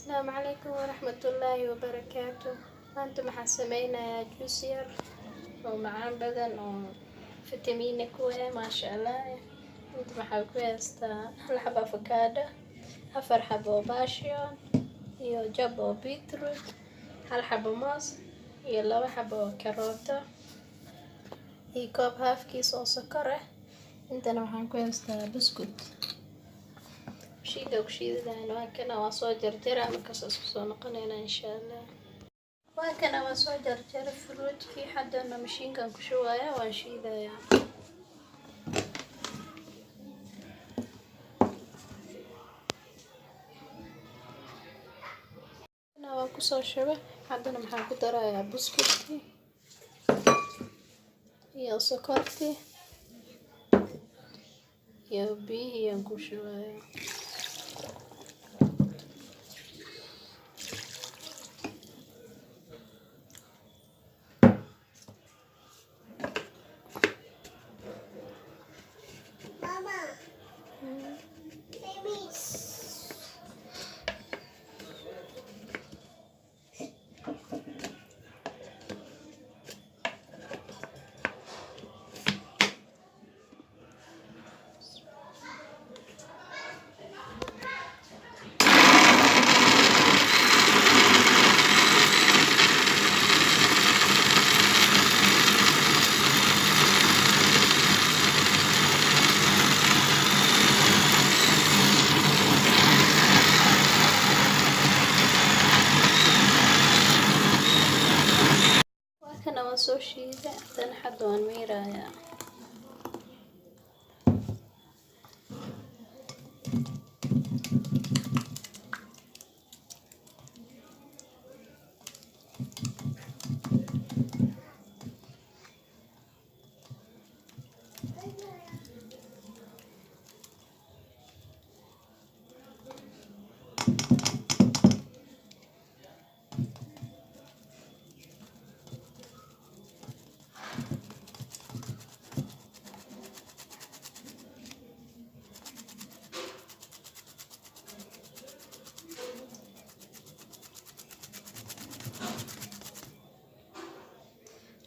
السلام عليكم ورحمة الله وبركاته. maanta maxaan sameynayaa juice yar oo macaan badan oo fitamiino ku leh maasha Allah. Inta waxaa ku haystaa hal xabo avocado, afar xabo passion iyo jab oo beetroot, hal xabo moos iyo laba xabo oo karooto iyo koob haafkiis oo sokor ah. Intana waxaan ku haystaa buskut shiido kushiidana waa kana waa soo jarjara markaas isku soo noqonayna insha Allah. waa kana waa soo jarjara fruitkii haddana mashiinkan ku shubaaya waan shiidaya. waa ku soo shubay haddana maxaan ku darayaa buskutkii iyo sokortii iyo biyihii aan ku shubaya. kana waa soo shiiday haddana hadda waan miirayaa.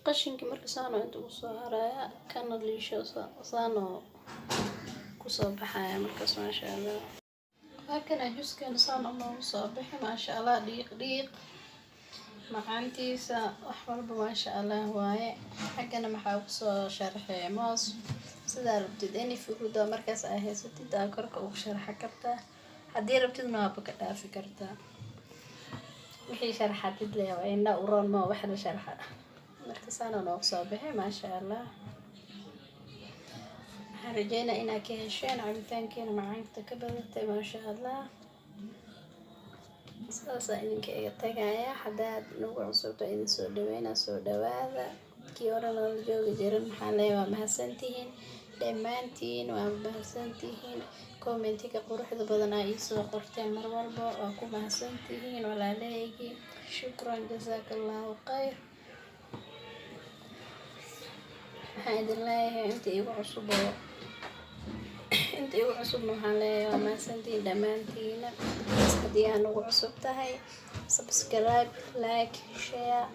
qashinkii marka saano inta u soo haraya kana liisho saano ku soo baxaya markaas maasha Allah. waa kana juicekan saano noogu soo baxay maasha Allah, dhiiq macaantiisa wax walba maasha Allah waaye. xaggana maxaa ku soo sharxay moos sidaa rabtid any fruit markaas ay haysatid aa korka ugu sharxa kartaa, haddii rabtidna waaba ka dhaafi kartaa. wixii sharxatid leh waa indha u roon ma wax la sharxa marka saano noogu soo baxay maasha Allah. waxaan rajeynaa inaad ka hesheen cabitaankeena macaanta ka badatay maasha Allah. saasa idinka iga tagaya haddaad nagu cusubto idin soo dhaweynaa soo dhawaada. kii hore noola joogi jirin maxaa leeyahay waa mahadsantihiin dhammaantiin, waa mahadsantihiin. commentiga quruxda badan aa ii soo qorteen mar walba waa ku mahadsantihiin walaalahaygi. shukran jazakallahu khayr. waxaan idin leeyahay inta igu cusubna waxaan leeyahay waa mahadsantihiin dhammaantiina. haddii aa nagu cusub tahay subscribe, like, share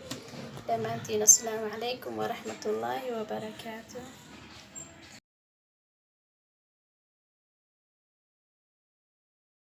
dhammaantiin. assalaamu calaykum waraxmatullaahi wabarakaatuh.